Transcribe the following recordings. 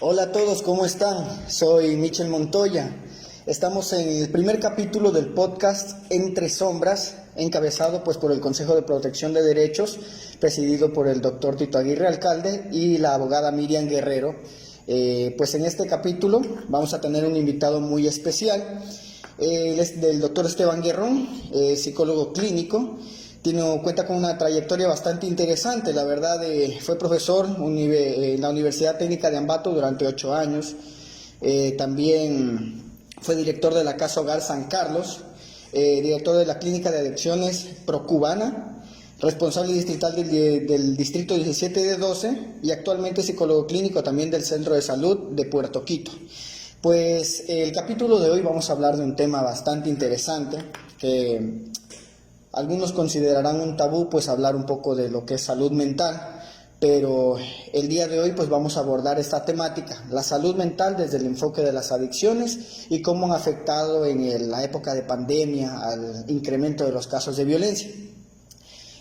Hola a todos, ¿cómo están? Soy Michel Montoya. Estamos en el primer capítulo del podcast Entre Sombras, encabezado por el Consejo de Protección de Derechos, presidido por el doctor Tito Aguirre, alcalde, y la abogada Miriam Guerrero. En este capítulo vamos a tener un invitado muy especial. Él es del doctor Esteban Guerrón, psicólogo clínico. Cuenta con una trayectoria bastante interesante, la verdad. Fue profesor en la Universidad Técnica de Ambato durante 8 años. También fue director de la Casa Hogar San Carlos, director de la Clínica de Adicciones Procubana, responsable distrital del Distrito 17 de 12 y actualmente psicólogo clínico también del Centro de Salud de Puerto Quito. El capítulo de hoy vamos a hablar de un tema bastante interesante que algunos considerarán un tabú, hablar un poco de lo que es salud mental, pero el día de hoy vamos a abordar esta temática, la salud mental desde el enfoque de las adicciones y cómo han afectado en la época de pandemia al incremento de los casos de violencia.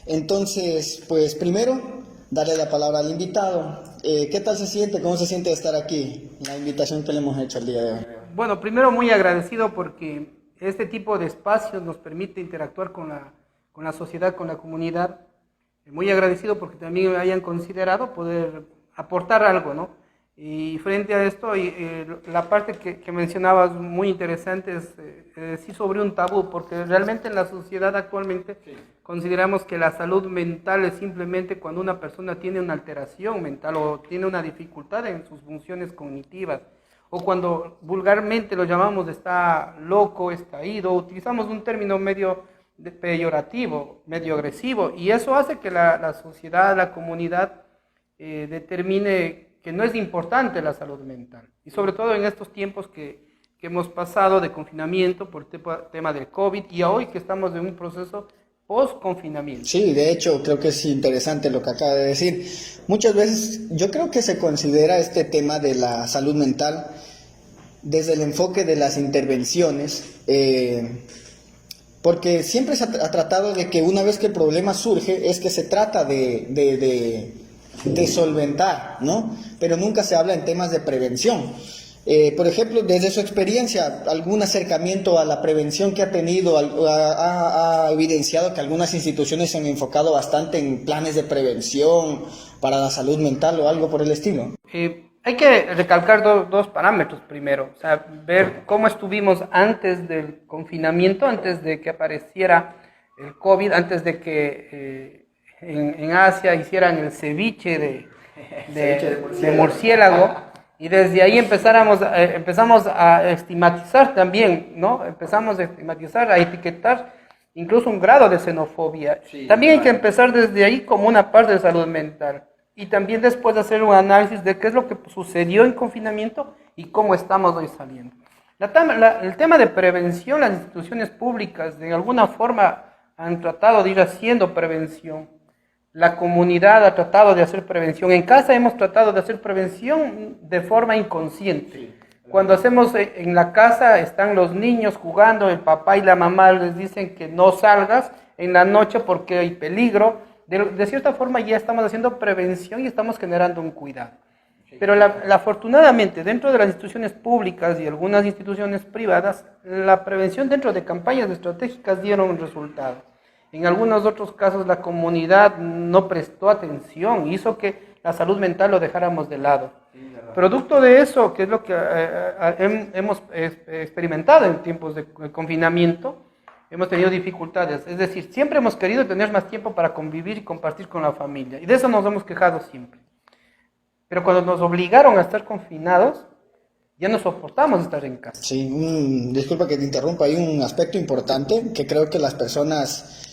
Entonces, primero, darle la palabra al invitado. ¿Qué tal se siente? ¿Cómo se siente estar aquí? La invitación que le hemos hecho el día de hoy. Bueno, primero muy agradecido porque este tipo de espacios nos permite interactuar con la sociedad, con la comunidad. Muy agradecido porque también me hayan considerado poder aportar algo, ¿no? Y frente a esto, la parte que mencionabas muy interesante es sí sobre un tabú, porque realmente en la sociedad actualmente consideramos que la salud mental es simplemente cuando una persona tiene una alteración mental o tiene una dificultad en sus funciones cognitivas, o cuando vulgarmente lo llamamos está loco, está ido, utilizamos un término medio peyorativo, medio agresivo, y eso hace que la sociedad, la comunidad determine que no es importante la salud mental, y sobre todo en estos tiempos que hemos pasado de confinamiento por el tema del COVID, y hoy que estamos en un proceso post-confinamiento. Sí, de hecho, creo que es interesante lo que acaba de decir. Muchas veces yo creo que se considera este tema de la salud mental desde el enfoque de las intervenciones, porque siempre se ha tratado de que una vez que el problema surge es que se trata de solventar, ¿no? Pero nunca se habla en temas de prevención. Por ejemplo, desde su experiencia, algún acercamiento a la prevención que ha tenido, ha evidenciado que algunas instituciones se han enfocado bastante en planes de prevención para la salud mental o algo por el estilo. Hay que recalcar dos parámetros primero, o sea, ver cómo estuvimos antes del confinamiento, antes de que apareciera el COVID, antes de que en Asia hicieran el ceviche de murciélago, y desde ahí empezamos a estigmatizar también, ¿no? Empezamos a estigmatizar, a etiquetar incluso un grado de xenofobia. Sí, también hay que empezar desde ahí como una parte de salud mental. Y también después hacer un análisis de qué es lo que sucedió en confinamiento y cómo estamos hoy saliendo. El tema de prevención, las instituciones públicas de alguna forma han tratado de ir haciendo prevención. La comunidad ha tratado de hacer prevención. En casa hemos tratado de hacer prevención de forma inconsciente. Cuando hacemos en la casa, están los niños jugando, el papá y la mamá les dicen que no salgas en la noche porque hay peligro. De cierta forma ya estamos haciendo prevención y estamos generando un cuidado. Pero afortunadamente dentro de las instituciones públicas y algunas instituciones privadas, la prevención dentro de campañas estratégicas dieron un resultado. En algunos otros casos la comunidad no prestó atención, hizo que la salud mental lo dejáramos de lado. Producto de eso, que es lo que hemos experimentado en tiempos de confinamiento, hemos tenido dificultades, es decir, siempre hemos querido tener más tiempo para convivir y compartir con la familia, y de eso nos hemos quejado siempre. Pero cuando nos obligaron a estar confinados, ya no soportamos estar en casa. Sí, disculpa que te interrumpa, hay un aspecto importante que creo que las personas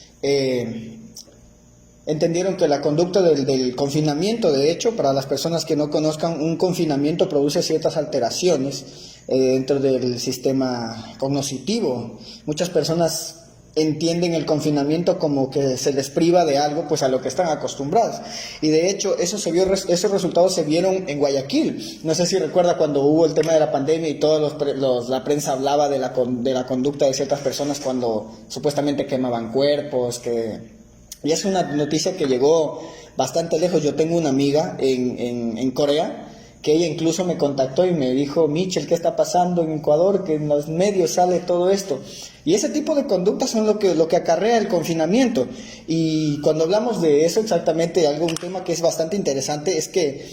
entendieron que la conducta del confinamiento, de hecho, para las personas que no conozcan, un confinamiento produce ciertas alteraciones dentro del sistema cognitivo. Muchas personas entienden el confinamiento como que se les priva de algo a lo que están acostumbrados, y de hecho esos resultados se vieron en Guayaquil. No sé si recuerda cuando hubo el tema de la pandemia y la prensa hablaba de la conducta de ciertas personas cuando supuestamente quemaban cuerpos, y es una noticia que llegó bastante lejos. Yo tengo una amiga en Corea que ella incluso me contactó y me dijo, Michel, ¿qué está pasando en Ecuador? Que en los medios sale todo esto. Y ese tipo de conductas son lo que acarrea el confinamiento. Y cuando hablamos de eso, exactamente, un tema que es bastante interesante es que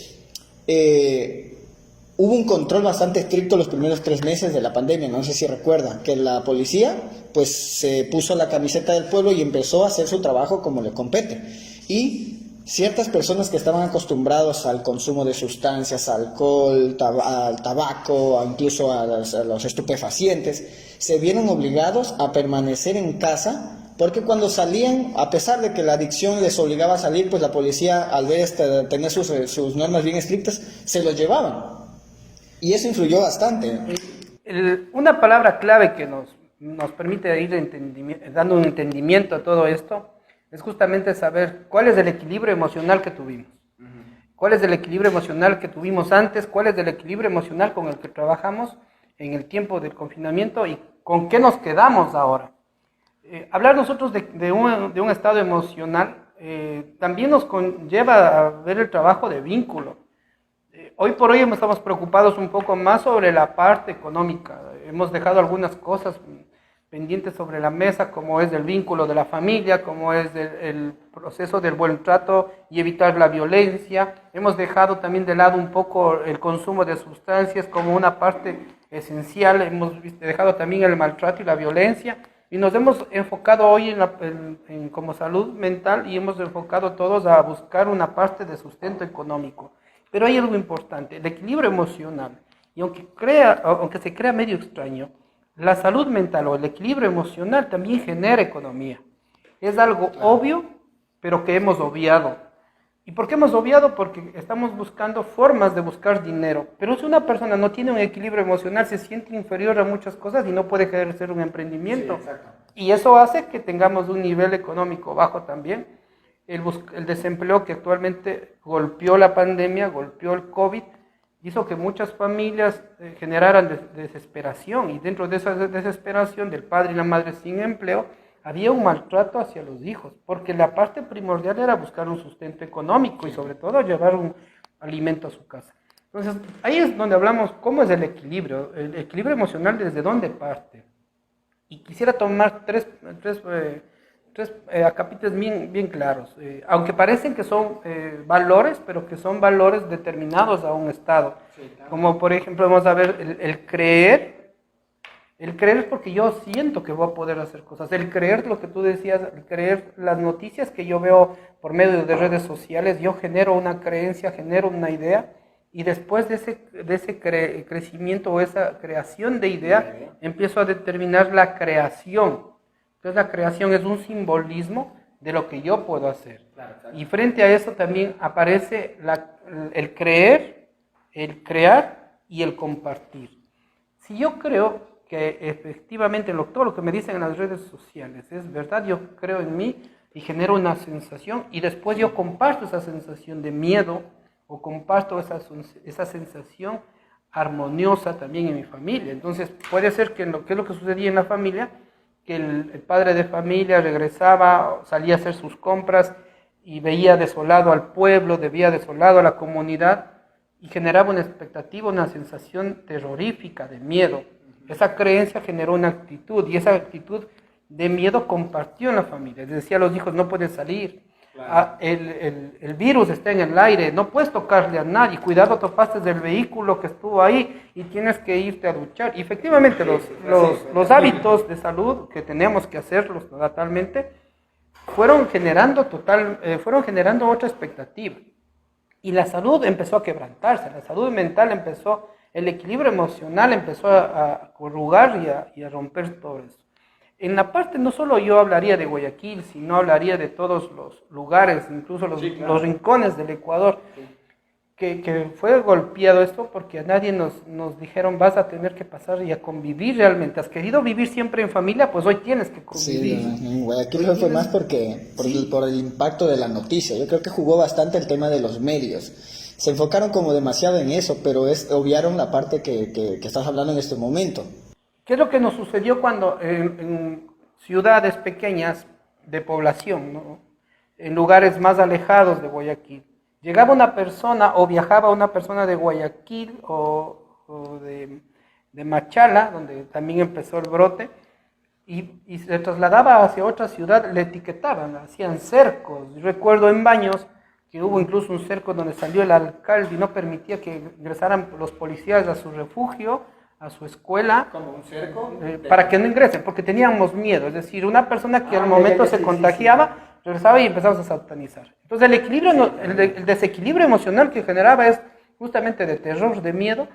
hubo un control bastante estricto los primeros 3 meses de la pandemia. No sé si recuerdan que la policía pues se puso la camiseta del pueblo y empezó a hacer su trabajo como le compete. Y ciertas personas que estaban acostumbrados al consumo de sustancias, alcohol, al tabaco, incluso a los estupefacientes, se vieron obligados a permanecer en casa, porque cuando salían, a pesar de que la adicción les obligaba a salir, pues la policía, al ver tener sus normas bien estrictas, se los llevaban. Y eso influyó bastante. Una palabra clave que nos permite ir dando un entendimiento a todo esto es justamente saber cuál es el equilibrio emocional que tuvimos. Cuál es el equilibrio emocional que tuvimos antes, cuál es el equilibrio emocional con el que trabajamos en el tiempo del confinamiento y con qué nos quedamos ahora. Hablar nosotros de un estado emocional también nos conlleva a ver el trabajo de vínculo. Hoy por hoy estamos preocupados un poco más sobre la parte económica. Hemos dejado algunas cosas pendientes sobre la mesa, como es el vínculo de la familia, como es el proceso del buen trato y evitar la violencia. Hemos dejado también de lado un poco el consumo de sustancias como una parte esencial. Hemos dejado también el maltrato y la violencia. Y nos hemos enfocado hoy como salud mental y hemos enfocado todos a buscar una parte de sustento económico. Pero hay algo importante, el equilibrio emocional. Y aunque se crea medio extraño, la salud mental o el equilibrio emocional también genera economía. Es algo obvio, pero que hemos obviado. ¿Y por qué hemos obviado? Porque estamos buscando formas de buscar dinero. Pero si una persona no tiene un equilibrio emocional, se siente inferior a muchas cosas y no puede ejercer un emprendimiento. Sí, y eso hace que tengamos un nivel económico bajo también. El desempleo que actualmente golpeó la pandemia, golpeó el COVID, hizo que muchas familias generaran desesperación, y dentro de esa desesperación del padre y la madre sin empleo, había un maltrato hacia los hijos, porque la parte primordial era buscar un sustento económico y sobre todo llevar un alimento a su casa. Entonces, ahí es donde hablamos cómo es el equilibrio emocional, desde dónde parte. Y quisiera tomar tres capítulos bien claros, aunque parecen que son valores, pero que son valores determinados a un estado. Sí, claro. Como por ejemplo, vamos a ver el creer. El creer es porque yo siento que voy a poder hacer cosas. El creer, lo que tú decías, el creer las noticias que yo veo por medio de redes sociales, yo genero una creencia, genero una idea, y después de ese crecimiento o esa creación de idea, empiezo a determinar la creación. Entonces la creación es un simbolismo de lo que yo puedo hacer. Claro. Y frente a eso también aparece el creer, el crear y el compartir. Si yo creo que efectivamente todo lo que me dicen en las redes sociales es verdad, yo creo en mí y genero una sensación, y después yo comparto esa sensación de miedo o comparto esa sensación armoniosa también en mi familia. Entonces puede ser que ¿qué es lo que sucedía en la familia? Que el padre de familia regresaba, salía a hacer sus compras y veía desolado al pueblo, veía desolado a la comunidad, y generaba una expectativa, una sensación terrorífica de miedo. Esa creencia generó una actitud, y esa actitud de miedo compartió en la familia. Les decía a los hijos: no puedes salir, claro. El virus está en el aire, no puedes tocarle a nadie, cuidado, topaste del vehículo que estuvo ahí y tienes que irte a duchar. Y efectivamente los hábitos de salud que tenemos que hacerlos totalmente fueron generando otra expectativa. Y la salud empezó a quebrantarse, la salud mental el equilibrio emocional empezó a corrugar y a romper todo eso. En la parte, no solo yo hablaría de Guayaquil, sino hablaría de todos los lugares, incluso los rincones del Ecuador, que fue golpeado esto porque a nadie nos dijeron: vas a tener que pasar y a convivir realmente. ¿Has querido vivir siempre en familia? Pues hoy tienes que convivir. Sí, en Guayaquil fue más por el impacto de la noticia. Yo creo que jugó bastante el tema de los medios. Se enfocaron como demasiado en eso, pero obviaron la parte que estás hablando en este momento. ¿Qué es lo que nos sucedió cuando en ciudades pequeñas de población, ¿no? En lugares más alejados de Guayaquil, llegaba una persona o viajaba una persona de Guayaquil o de Machala, donde también empezó el brote, y se trasladaba hacia otra ciudad, le etiquetaban, hacían cercos. Recuerdo en Baños que hubo incluso un cerco donde salió el alcalde y no permitía que ingresaran los policías a su refugio, a su escuela, Como un cerco. para que no ingresen, porque teníamos miedo. Es decir, una persona que al momento se contagiaba, regresaba y empezamos a satanizar. Entonces el equilibrio, el desequilibrio emocional que generaba es justamente de terror, de miedo,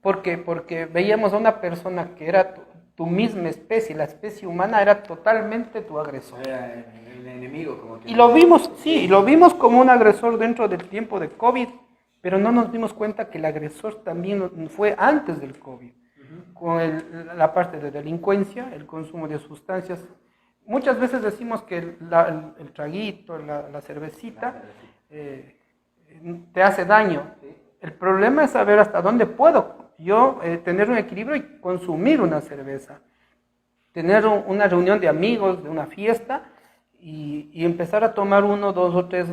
porque veíamos a una persona que era tu misma especie, la especie humana era totalmente tu agresor. Era el enemigo, como que... Y lo vimos, sí, lo vimos como un agresor dentro del tiempo de COVID, pero no nos dimos cuenta que el agresor también fue antes del COVID, con la parte de delincuencia, el consumo de sustancias. Muchas veces decimos que el traguito, la cervecita, te hace daño. El problema es saber hasta dónde puedo yo tener un equilibrio y consumir una cerveza. Tener una reunión de amigos, de una fiesta, y empezar a tomar 1, 2 o 3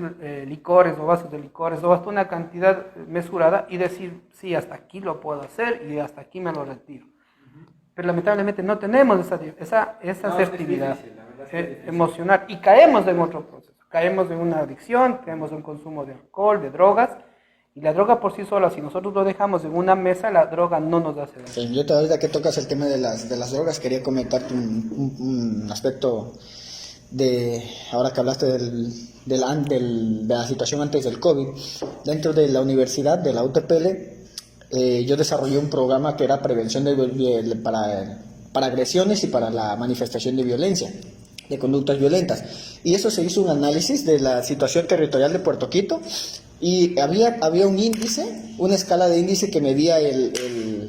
licores o vasos de licores o hasta una cantidad mesurada y decir, sí, hasta aquí lo puedo hacer y hasta aquí me lo retiro. Pero lamentablemente no tenemos esa asertividad emocional y caemos en otro proceso. Caemos en una adicción, caemos en un consumo de alcohol, de drogas, y la droga por sí sola, si nosotros lo dejamos en una mesa, la droga no nos hace daño. Sí, yo ahorita que tocas el tema de las drogas, quería comentarte un aspecto ahora que hablaste de la situación antes del COVID. Dentro de la universidad, de la UTPL, yo desarrollé un programa que era prevención para agresiones y para la manifestación de violencia, de conductas violentas. Y eso se hizo un análisis de la situación territorial de Puerto Quito. Y había un índice, una escala de índice que medía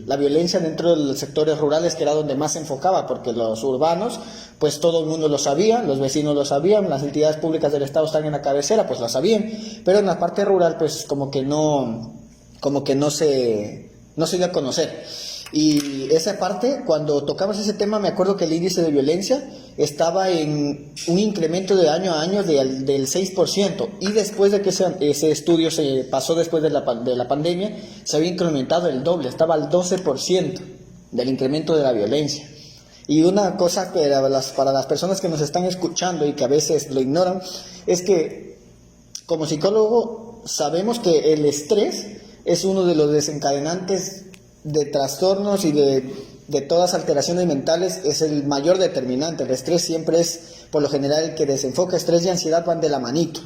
la violencia dentro de los sectores rurales, que era donde más se enfocaba, porque los urbanos, pues todo el mundo lo sabía, los vecinos lo sabían, las entidades públicas del Estado están en la cabecera, pues lo sabían, pero en la parte rural, pues como que no se dio a conocer. Y esa parte, cuando tocamos ese tema, me acuerdo que el índice de violencia estaba en un incremento de año a año del 6%, y después de que ese estudio se pasó después de la pandemia, se había incrementado el doble, estaba al 12% del incremento de la violencia. Y una cosa para las personas que nos están escuchando y que a veces lo ignoran, es que como psicólogo sabemos que el estrés es uno de los desencadenantes de trastornos y de todas alteraciones mentales, es el mayor determinante. El estrés siempre es, por lo general, el que desenfoca. Estrés y ansiedad van de la manito.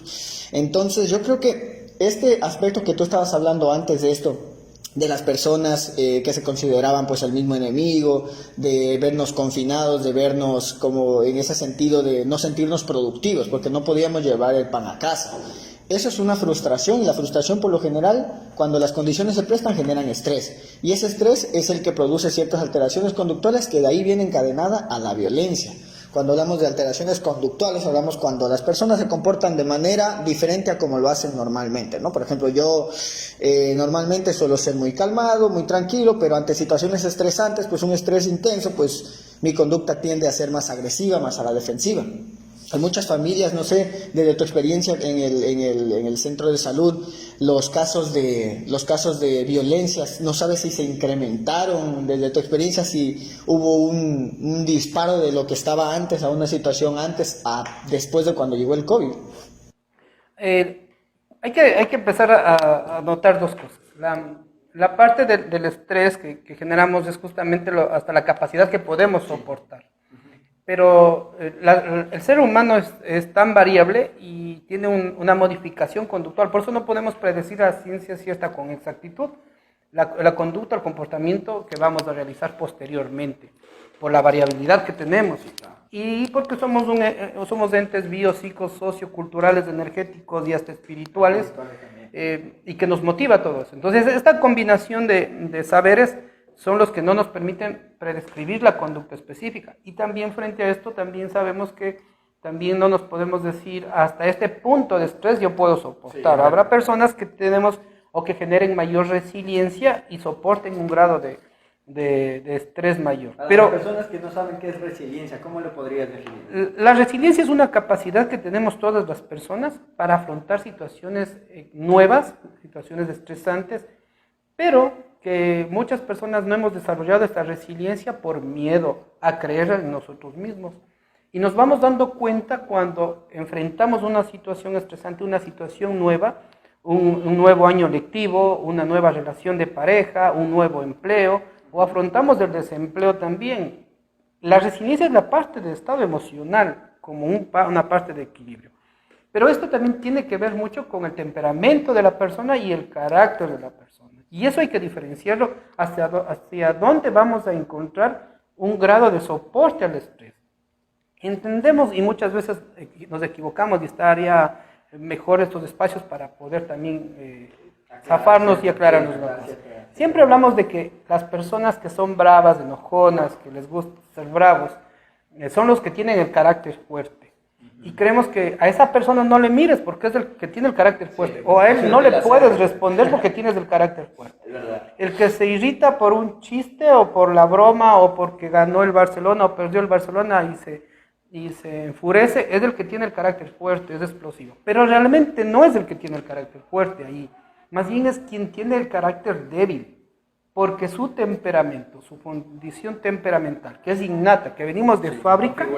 Entonces yo creo que este aspecto que tú estabas hablando antes de esto, de las personas que se consideraban pues el mismo enemigo, de vernos confinados, de vernos como en ese sentido de no sentirnos productivos porque no podíamos llevar el pan a casa. Eso es una frustración, y la frustración por lo general, cuando las condiciones se prestan, generan estrés. Y ese estrés es el que produce ciertas alteraciones conductuales, que de ahí viene encadenada a la violencia. Cuando hablamos de alteraciones conductuales, hablamos cuando las personas se comportan de manera diferente a como lo hacen normalmente, ¿no? Por ejemplo, yo normalmente suelo ser muy calmado, muy tranquilo, pero ante situaciones estresantes, pues un estrés intenso, pues mi conducta tiende a ser más agresiva, más a la defensiva. Hay muchas familias, no sé, desde tu experiencia en el centro de salud, los casos de violencias, no sabes si se incrementaron, desde tu experiencia, si hubo un disparo de lo que estaba antes a una situación antes a después de cuando llegó el COVID. Hay que empezar a notar dos cosas. La parte del estrés que generamos es justamente hasta la capacidad que podemos soportar. Pero el ser humano es tan variable y tiene una modificación conductual. Por eso no podemos predecir a ciencia cierta con exactitud la conducta, el comportamiento que vamos a realizar posteriormente, por la variabilidad que tenemos. Y porque somos entes biopsicos, socioculturales, energéticos y hasta espirituales, y que nos motiva todo eso. Entonces, esta combinación de saberes son los que no nos permiten predescribir la conducta específica. Y también frente a esto, también sabemos que también no nos podemos decir hasta este punto de estrés yo puedo soportar. Sí, habrá personas que tenemos o que generen mayor resiliencia y soporten un grado de estrés mayor. Para Pero las personas que no saben qué es resiliencia, ¿cómo lo podrías definir? la resiliencia es una capacidad que tenemos todas las personas para afrontar situaciones nuevas, situaciones estresantes, pero que muchas personas no hemos desarrollado esta resiliencia por miedo a creer en nosotros mismos. Y nos vamos dando cuenta cuando enfrentamos una situación estresante, una situación nueva, un nuevo año lectivo, una nueva relación de pareja, un nuevo empleo, o afrontamos el desempleo también. La resiliencia es la parte del estado emocional, como una parte de equilibrio. Pero esto también tiene que ver mucho con el temperamento de la persona y el carácter de la persona. Y eso hay que diferenciarlo hacia dónde vamos a encontrar un grado de soporte al estrés. Entendemos y muchas veces nos equivocamos y estaría mejor estos espacios para poder también zafarnos y aclararnos las cosas. Siempre hablamos de que las personas que son bravas, enojonas, que les gusta ser bravos, son los que tienen el carácter fuerte. Y creemos que a esa persona no le mires porque es el que tiene el carácter fuerte. O a él no le puedes responder porque tienes el carácter fuerte. El que se irrita por un chiste o por la broma o porque ganó el Barcelona o perdió el Barcelona y se enfurece, es el que tiene el carácter fuerte, es explosivo. Pero realmente no es el que tiene el carácter fuerte ahí. Más bien es quien tiene el carácter débil, porque su temperamento, su condición temperamental, que es innata, que venimos de fábrica,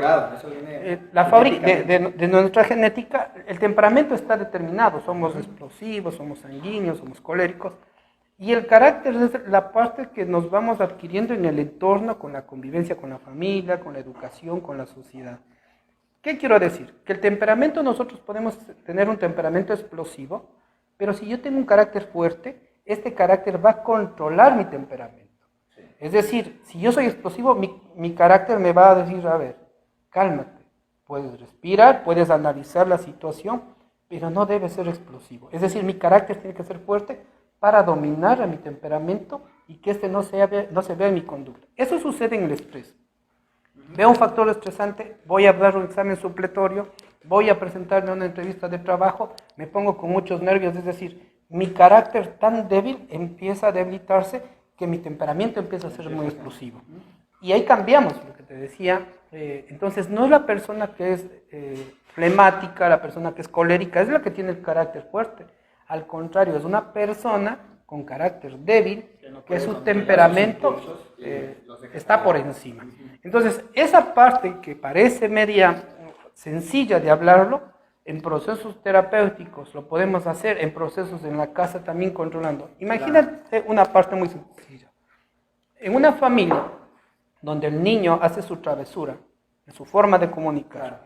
la fábrica de nuestra genética, el temperamento está determinado, somos explosivos, somos sanguíneos, somos coléricos, y el carácter es la parte que nos vamos adquiriendo en el entorno, con la convivencia con la familia, con la educación, con la sociedad. ¿Qué quiero decir? Que el temperamento, nosotros podemos tener un temperamento explosivo, pero si yo tengo un carácter fuerte, este carácter va a controlar mi temperamento. Sí. Es decir, si yo soy explosivo, mi carácter me va a decir, a ver, cálmate, puedes respirar, puedes analizar la situación, pero no debe ser explosivo. Es decir, mi carácter tiene que ser fuerte para dominar a mi temperamento y que este no se vea en mi conducta. Eso sucede en el estrés. Veo un factor estresante, voy a dar un examen supletorio, voy a presentarme a una entrevista de trabajo, me pongo con muchos nervios, es decir, mi carácter tan débil empieza a debilitarse que mi temperamento empieza a ser muy explosivo. Y ahí cambiamos, lo que te decía. Entonces, no es la persona que es flemática, la persona que es colérica, es la que tiene el carácter fuerte. Al contrario, es una persona con carácter débil, que su temperamento está por encima. Entonces, esa parte que parece media sencilla de hablarlo, en procesos terapéuticos lo podemos hacer, en procesos en la casa también controlando. Imagínate una parte muy sencilla. En una familia donde el niño hace su travesura, en su forma de comunicar,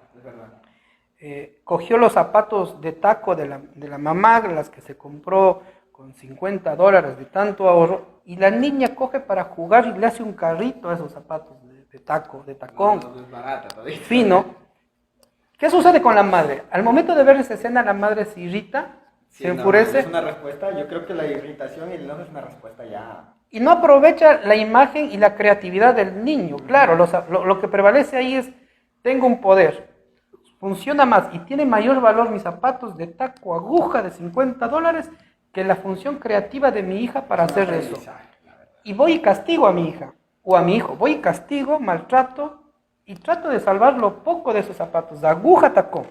cogió los zapatos de taco de la mamá, las que se compró con $50 de tanto ahorro, y la niña coge para jugar y le hace un carrito a esos zapatos de tacón, fino. ¿Qué sucede con la madre? Al momento de ver esa escena, la madre se irrita, se enfurece. Es una respuesta, yo creo que la irritación y el enojo es una respuesta ya. Y no aprovecha la imagen y la creatividad del niño. Claro, lo que prevalece ahí es, tengo un poder, funciona más y tiene mayor valor mis zapatos de taco aguja de $50 que la función creativa de mi hija para hacer eso. Y voy y castigo a mi hija o a mi hijo. Voy y castigo, maltrato, y trato de salvar lo poco de esos zapatos, de aguja tacón.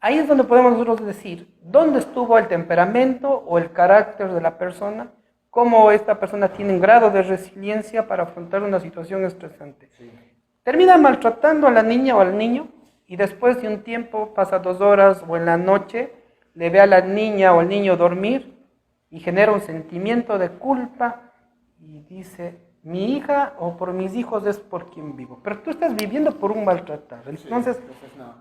Ahí es donde podemos nosotros decir, ¿dónde estuvo el temperamento o el carácter de la persona? ¿Cómo esta persona tiene un grado de resiliencia para afrontar una situación estresante? Sí. Termina maltratando a la niña o al niño, y después de un tiempo, pasa 2 horas o en la noche, le ve a la niña o al niño dormir y genera un sentimiento de culpa y dice, mi hija o por mis hijos es por quien vivo, pero tú estás viviendo por un maltratar. Entonces,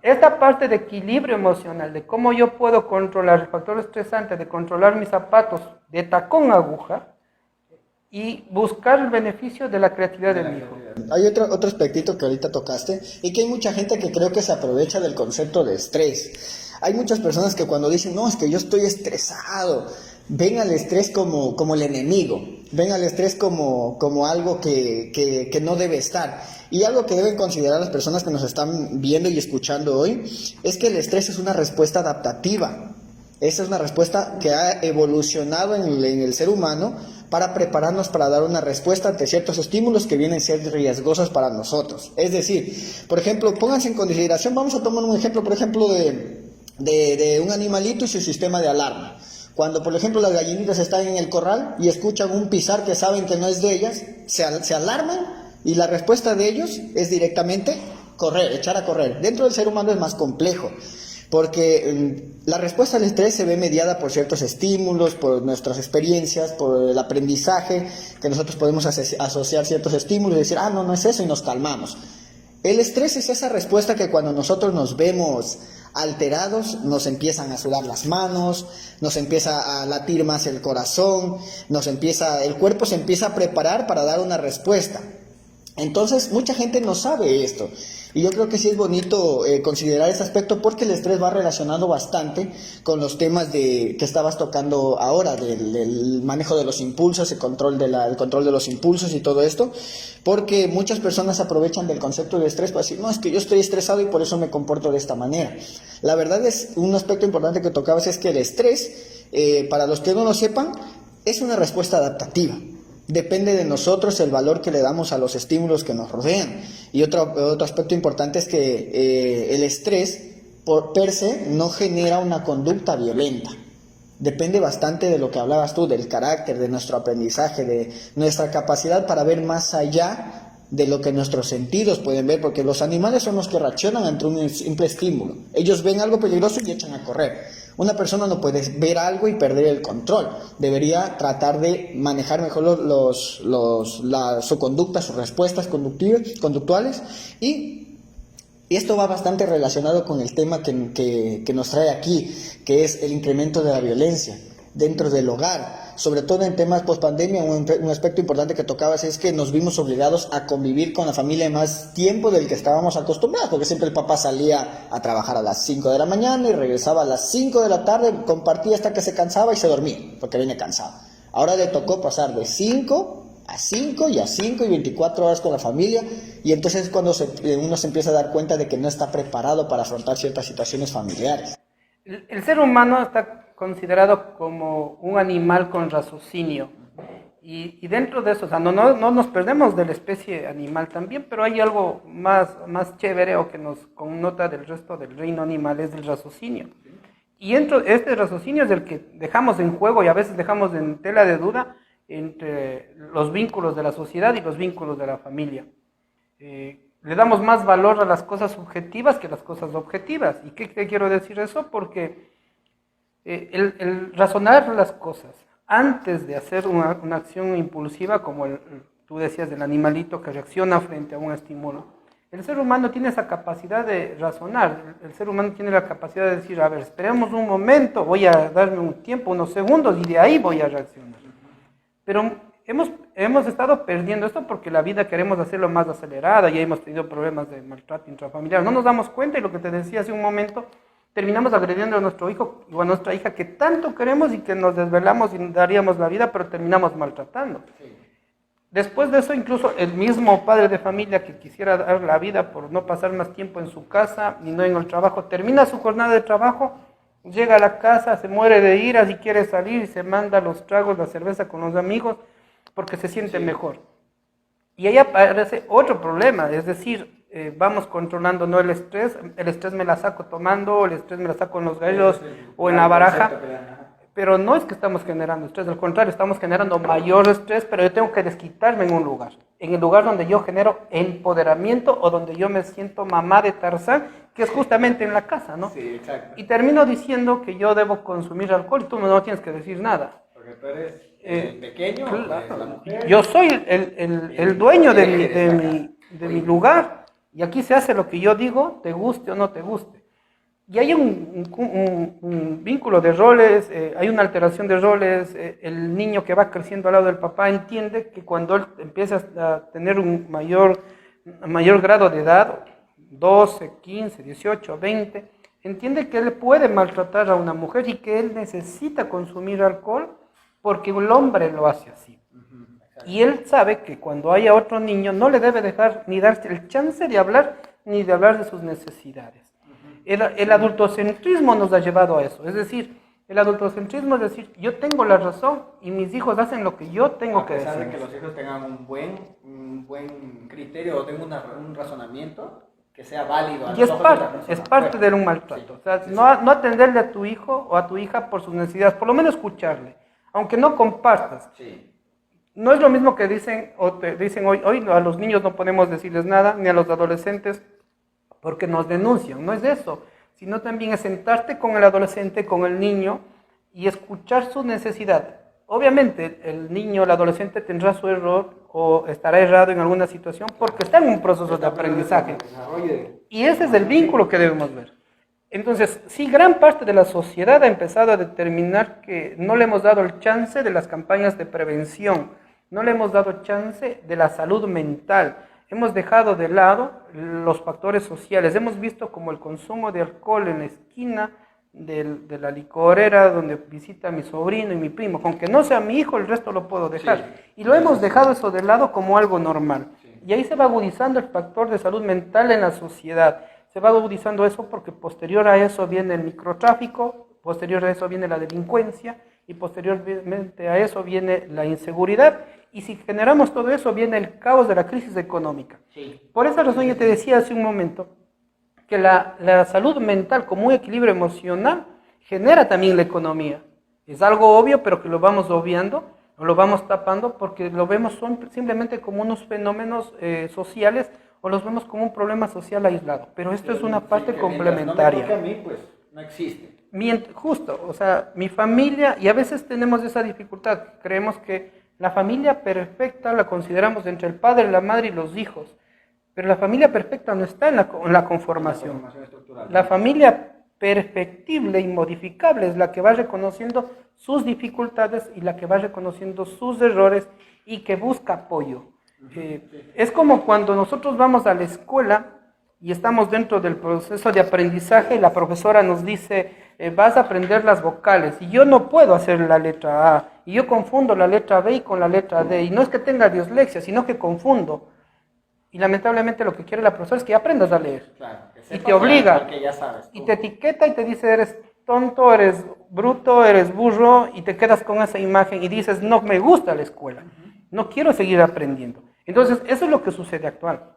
esta parte de equilibrio emocional, de cómo yo puedo controlar el factor estresante, de controlar mis zapatos de tacón aguja y buscar el beneficio de la creatividad de mi hijo. Hay otro aspectito que ahorita tocaste y que hay mucha gente que creo que se aprovecha del concepto de estrés. Hay muchas personas que cuando dicen, no, es que yo estoy estresado, ven al estrés como el enemigo, ven al estrés como algo que no debe estar. Y algo que deben considerar las personas que nos están viendo y escuchando hoy es que el estrés es una respuesta adaptativa. Esa es una respuesta que ha evolucionado en el ser humano para prepararnos para dar una respuesta ante ciertos estímulos que vienen a ser riesgosos para nosotros. Es decir, por ejemplo, pónganse en consideración, vamos a tomar un ejemplo, por ejemplo, de un animalito y su sistema de alarma. Cuando, por ejemplo, las gallinitas están en el corral y escuchan un pisar que saben que no es de ellas, se alarman y la respuesta de ellos es directamente correr, echar a correr. Dentro del ser humano es más complejo, porque la respuesta al estrés se ve mediada por ciertos estímulos, por nuestras experiencias, por el aprendizaje, que nosotros podemos asociar ciertos estímulos y decir, no, no es eso, y nos calmamos. El estrés es esa respuesta que cuando nosotros nos vemos alterados, nos empiezan a sudar las manos, nos empieza a latir más el corazón, el cuerpo se empieza a preparar para dar una respuesta. Entonces, mucha gente no sabe esto. Y yo creo que sí es bonito considerar ese aspecto porque el estrés va relacionado bastante con los temas que estabas tocando ahora, del manejo de los impulsos, el control de los impulsos y todo esto, porque muchas personas aprovechan del concepto de estrés para decir, no, es que yo estoy estresado y por eso me comporto de esta manera. La verdad es, un aspecto importante que tocabas es que el estrés, para los que no lo sepan, es una respuesta adaptativa. Depende de nosotros el valor que le damos a los estímulos que nos rodean. Y otro aspecto importante es que el estrés per se no genera una conducta violenta. Depende bastante de lo que hablabas tú, del carácter, de nuestro aprendizaje, de nuestra capacidad para ver más allá de lo que nuestros sentidos pueden ver, porque los animales son los que reaccionan ante un simple estímulo. Ellos ven algo peligroso y echan a correr. Una persona no puede ver algo y perder el control. Debería tratar de manejar mejor su conducta, sus respuestas conductuales y esto va bastante relacionado con el tema que nos trae aquí, que es el incremento de la violencia dentro del hogar. Sobre todo en temas post-pandemia, un aspecto importante que tocabas es que nos vimos obligados a convivir con la familia más tiempo del que estábamos acostumbrados, porque siempre el papá salía a trabajar a las 5 de la mañana y regresaba a las 5 de la tarde, compartía hasta que se cansaba y se dormía, porque viene cansado. Ahora le tocó pasar de 5 a 5 y a 5 y 24 horas con la familia, y entonces es cuando uno se empieza a dar cuenta de que no está preparado para afrontar ciertas situaciones familiares. El ser humano está considerado como un animal con raciocinio y dentro de eso, o sea, no nos perdemos de la especie animal también, pero hay algo más chévere o que nos connota del resto del reino animal, es el raciocinio. Y este raciocinio es el que dejamos en juego y a veces dejamos en tela de duda entre los vínculos de la sociedad y los vínculos de la familia. Le damos más valor a las cosas subjetivas que a las cosas objetivas. ¿Y qué quiero decir eso? Porque el razonar las cosas antes de hacer una acción impulsiva, como tú decías del animalito que reacciona frente a un estímulo, el ser humano tiene esa capacidad de razonar. El ser humano tiene la capacidad de decir, a ver, esperemos un momento, voy a darme un tiempo, unos segundos, y de ahí voy a reaccionar. Pero hemos estado perdiendo esto porque la vida queremos hacerlo más acelerada y hemos tenido problemas de maltrato intrafamiliar. No nos damos cuenta y lo que te decía hace un momento, terminamos agrediendo a nuestro hijo o a nuestra hija que tanto queremos y que nos desvelamos y daríamos la vida, pero terminamos maltratando. Sí. Después de eso, incluso el mismo padre de familia que quisiera dar la vida por no pasar más tiempo en su casa y no en el trabajo, termina su jornada de trabajo, llega a la casa, se muere de ira y quiere salir y se manda los tragos, la cerveza con los amigos porque se siente mejor. Y ahí aparece otro problema, es decir, vamos controlando no el estrés me la saco tomando, el estrés me la saco en los gallos o en la baraja, pero no es que estamos generando estrés, al contrario, estamos generando mayor estrés, pero yo tengo que desquitarme en el lugar donde yo genero empoderamiento o donde yo me siento mamá de Tarzán, que es justamente en la casa, ¿no? Sí, exacto. Y termino diciendo que yo debo consumir alcohol y tú no tienes que decir nada. Porque tú eres el pequeño, claro. la mujer. Yo soy el dueño de mi lugar y aquí se hace lo que yo digo, te guste o no te guste. Y hay un vínculo de roles, hay una alteración de roles, el niño que va creciendo al lado del papá entiende que cuando él empieza a tener un mayor grado de edad, 12, 15, 18, 20, entiende que él puede maltratar a una mujer y que él necesita consumir alcohol porque el hombre lo hace así. Y él sabe que cuando haya otro niño no le debe dejar ni darse el chance de hablar ni de hablar de sus necesidades. El adultocentrismo nos ha llevado a eso, es decir, El adultocentrismo es decir, yo tengo la razón y mis hijos hacen lo que yo tengo A que pesar de decir. que los hijos tengan un buen criterio o tengan un razonamiento que sea válido. a Y es los ojos de la parte, persona. es parte de un Sí, maltrato. O sea, sí, no atenderle a tu hijo o a tu hija por sus necesidades, por lo menos escucharle, aunque no compartas. sí. No es lo mismo que dicen, o te dicen hoy a los niños no podemos decirles nada, ni a los adolescentes, porque nos denuncian. No es eso, sino también es sentarte con el adolescente, con el niño, y escuchar su necesidad. Obviamente el niño, el adolescente tendrá su error o estará errado en alguna situación porque está en un proceso de aprendizaje. Y ese es el vínculo que debemos ver. Entonces, sí, gran parte de la sociedad ha empezado a determinar que no le hemos dado el chance de las campañas de prevención, no le hemos dado chance de la salud mental. Hemos dejado de lado los factores sociales. Hemos visto como el consumo de alcohol en la esquina de la licorera donde visita a mi sobrino y mi primo. Aunque no sea mi hijo, el resto lo puedo dejar. Sí. Y lo hemos dejado eso de lado como algo normal. Sí. Y ahí se va agudizando el factor de salud mental en la sociedad. Se va agudizando eso porque posterior a eso viene el microtráfico, posterior a eso viene la delincuencia y posteriormente a eso viene la inseguridad. Y si generamos todo eso, viene el caos de la crisis económica. Sí. Por esa razón yo te decía hace un momento que la salud mental como un equilibrio emocional genera también la economía. Es algo obvio, pero que lo vamos obviando, o lo vamos tapando porque lo vemos simplemente como unos fenómenos sociales o los vemos como un problema social aislado. Pero esto es una parte complementaria. No me toque a mí, pues no existe. Justo, o sea, mi familia, y a veces tenemos esa dificultad, creemos que la familia perfecta la consideramos entre el padre, la madre y los hijos, pero la familia perfecta no está en la conformación. Estructural. La familia perfectible y modificable es la que va reconociendo sus dificultades y la que va reconociendo sus errores y que busca apoyo. Es como cuando nosotros vamos a la escuela y estamos dentro del proceso de aprendizaje y la profesora nos dice, vas a aprender las vocales y yo no puedo hacer la letra A y yo confundo la letra B con la letra D y no es que tenga dislexia, sino que confundo. Y lamentablemente lo que quiere la profesora es que aprendas a leer. Claro, que Y sepas te obliga. porque ya sabes tú. Y te etiqueta y te dice, eres tonto, eres bruto, eres burro, y te quedas con esa imagen y dices, no me gusta la escuela, no quiero seguir aprendiendo. Entonces, eso es lo que sucede actual.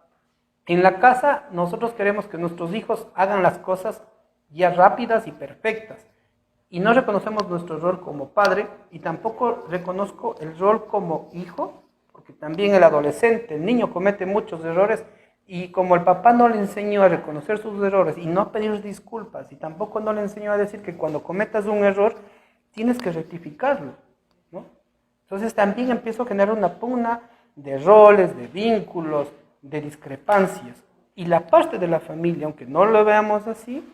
En la casa, nosotros queremos que nuestros hijos hagan las cosas ya rápidas y perfectas. Y no reconocemos nuestro rol como padre, y tampoco reconozco el rol como hijo, porque también el adolescente, el niño comete muchos errores, y como el papá no le enseñó a reconocer sus errores y no a pedir disculpas, y tampoco no le enseñó a decir que cuando cometas un error, tienes que rectificarlo, ¿no? Entonces también empiezo a generar una pugna de roles, de vínculos, de discrepancias. Y la parte de la familia, aunque no lo veamos así,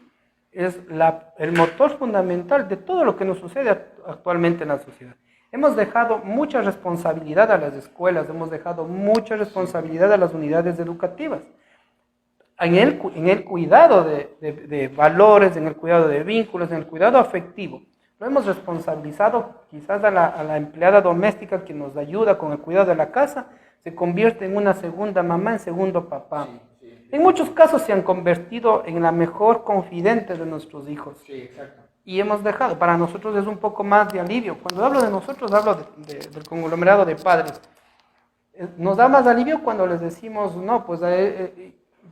es el motor fundamental de todo lo que nos sucede actualmente en la sociedad. Hemos dejado mucha responsabilidad a las escuelas, hemos dejado mucha responsabilidad a las unidades educativas. En el cuidado de valores, en el cuidado de vínculos, en el cuidado afectivo. Lo hemos responsabilizado quizás a la empleada doméstica que nos ayuda con el cuidado de la casa, se convierte en una segunda mamá, en segundo papá. Sí. En muchos casos se han convertido en la mejor confidente de nuestros hijos. Sí, exacto. Y hemos dejado, para nosotros es un poco más de alivio. Cuando hablo de nosotros, hablo del conglomerado de padres. Nos da más alivio cuando les decimos, no, pues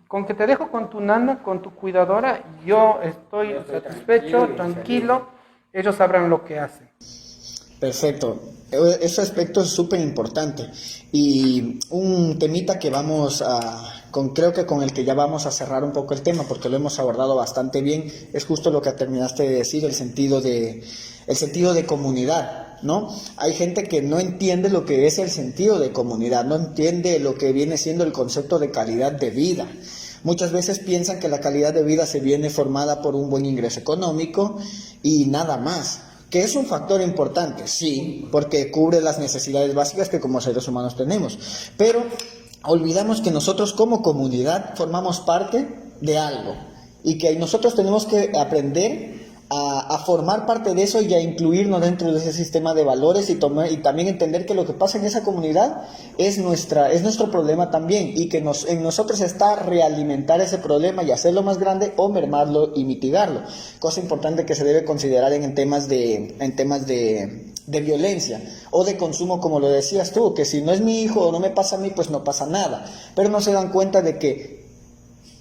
con que te dejo con tu nana, con tu cuidadora, yo estoy satisfecho, tranquilo, ellos sabrán lo que hacen. Perfecto. Ese aspecto es súper importante. Y un temita que creo que con el que ya vamos a cerrar un poco el tema, porque lo hemos abordado bastante bien, es justo lo que terminaste de decir, el sentido de comunidad, ¿no? Hay gente que no entiende lo que es el sentido de comunidad, no entiende lo que viene siendo el concepto de calidad de vida. Muchas veces piensan que la calidad de vida se viene formada por un buen ingreso económico y nada más. Que es un factor importante, sí, porque cubre las necesidades básicas que como seres humanos tenemos, pero olvidamos que nosotros como comunidad formamos parte de algo y que nosotros tenemos que aprender a formar parte de eso y a incluirnos dentro de ese sistema de valores y también entender que lo que pasa en esa comunidad es nuestro problema también, y que en nosotros está realimentar ese problema y hacerlo más grande o mermarlo y mitigarlo. Cosa importante que se debe considerar en temas de violencia o de consumo, como lo decías tú, que si no es mi hijo o no me pasa a mí, pues no pasa nada, pero no se dan cuenta de que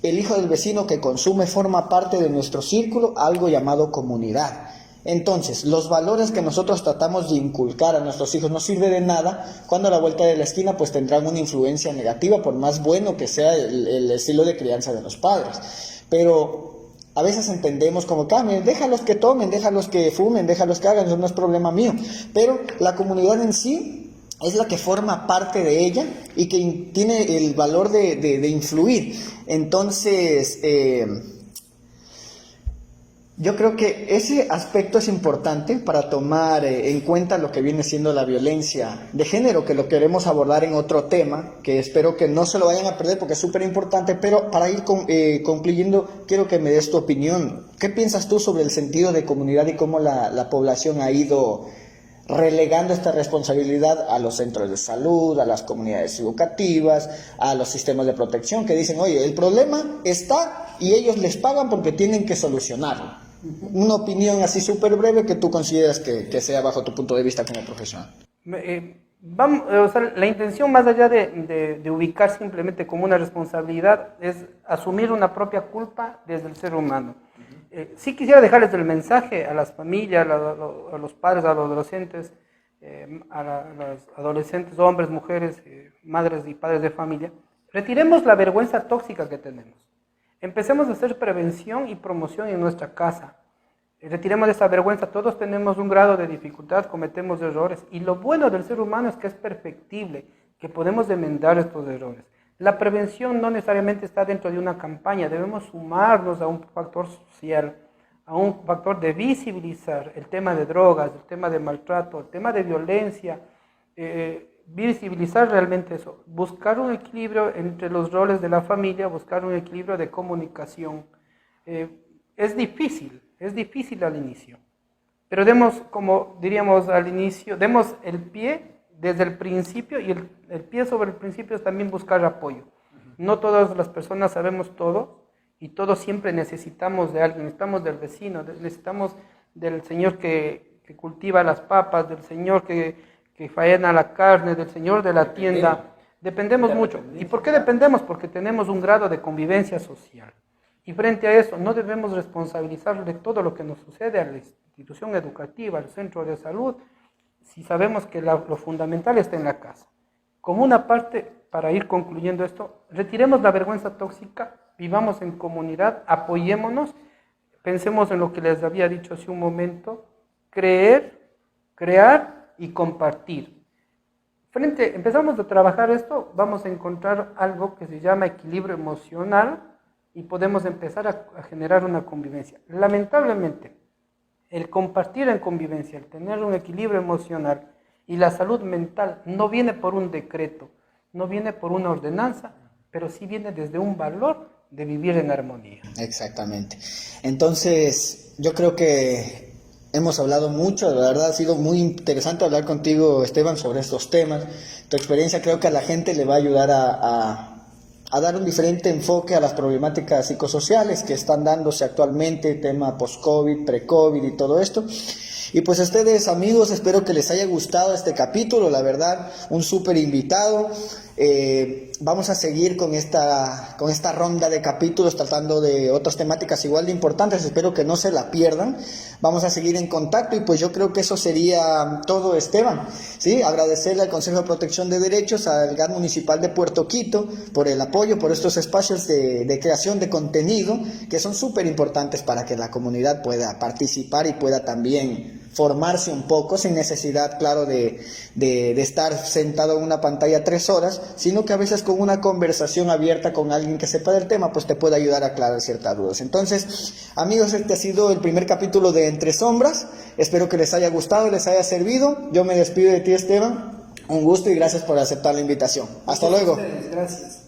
el hijo del vecino que consume forma parte de nuestro círculo, algo llamado comunidad. Entonces, los valores que nosotros tratamos de inculcar a nuestros hijos no sirve de nada cuando a la vuelta de la esquina pues tendrán una influencia negativa, por más bueno que sea el estilo de crianza de los padres. Pero a veces entendemos como que déjalos que tomen, déjalos que fumen, déjalos que hagan, eso no es problema mío. Pero la comunidad en sí es la que forma parte de ella y que tiene el valor de influir. Entonces, yo creo que ese aspecto es importante para tomar en cuenta lo que viene siendo la violencia de género, que lo queremos abordar en otro tema, que espero que no se lo vayan a perder porque es súper importante. Pero para ir concluyendo, quiero que me des tu opinión. ¿Qué piensas tú sobre el sentido de comunidad y cómo la población ha ido relegando esta responsabilidad a los centros de salud, a las comunidades educativas, a los sistemas de protección, que dicen, oye, el problema está y ellos les pagan porque tienen que solucionarlo? Una opinión así súper breve que tú consideras que sea bajo tu punto de vista como profesional. La intención, más allá de ubicar simplemente como una responsabilidad, es asumir una propia culpa desde el ser humano. Sí quisiera dejarles el mensaje a las familias, a los padres, a los adolescentes, los adolescentes, hombres, mujeres, madres y padres de familia. Retiremos la vergüenza tóxica que tenemos. Empecemos a hacer prevención y promoción en nuestra casa. Retiremos esa vergüenza. Todos tenemos un grado de dificultad, cometemos errores. Y lo bueno del ser humano es que es perfectible, que podemos enmendar estos errores. La prevención no necesariamente está dentro de una campaña, debemos sumarnos a un factor social, a un factor de visibilizar el tema de drogas, el tema de maltrato, el tema de violencia, visibilizar realmente eso, buscar un equilibrio entre los roles de la familia, buscar un equilibrio de comunicación. Es difícil al inicio, pero demos, como diríamos al inicio, demos el pie desde el principio, y el pie sobre el principio es también buscar apoyo. No todas las personas sabemos todo, y todos siempre necesitamos de alguien, necesitamos del vecino, necesitamos del señor que cultiva las papas, del señor que faena la carne, del señor de la tienda. Dependemos mucho. ¿Y por qué dependemos? Porque tenemos un grado de convivencia social. Y frente a eso, no debemos responsabilizar de todo lo que nos sucede a la institución educativa, al centro de salud, si sabemos que lo fundamental está en la casa. Como una parte, para ir concluyendo esto, retiremos la vergüenza tóxica, vivamos en comunidad, apoyémonos, pensemos en lo que les había dicho hace un momento, crear y compartir. Empezamos a trabajar esto, vamos a encontrar algo que se llama equilibrio emocional y podemos empezar a generar una convivencia. Lamentablemente, el compartir en convivencia, el tener un equilibrio emocional y la salud mental no viene por un decreto, no viene por una ordenanza, pero sí viene desde un valor de vivir en armonía. Exactamente. Entonces, yo creo que hemos hablado mucho, la verdad ha sido muy interesante hablar contigo, Esteban, sobre estos temas. Tu experiencia creo que a la gente le va a ayudar a dar un diferente enfoque a las problemáticas psicosociales que están dándose actualmente, tema post-COVID, pre-COVID y todo esto. Y pues a ustedes, amigos, espero que les haya gustado este capítulo, la verdad, un súper invitado. Vamos a seguir con esta ronda de capítulos tratando de otras temáticas igual de importantes, espero que no se la pierdan. Vamos a seguir en contacto y pues yo creo que eso sería todo, Esteban. ¿Sí? Agradecerle al Consejo de Protección de Derechos, al GAT Municipal de Puerto Quito, por el apoyo, por estos espacios de creación de contenido que son súper importantes para que la comunidad pueda participar y pueda también formarse un poco, sin necesidad, claro, de estar sentado en una pantalla 3 horas, sino que a veces con una conversación abierta con alguien que sepa del tema, pues te puede ayudar a aclarar ciertas dudas. Entonces, amigos, este ha sido el primer capítulo de Entre Sombras. Espero que les haya gustado, les haya servido. Yo me despido de ti, Esteban. Un gusto y gracias por aceptar la invitación. Hasta luego. Gracias.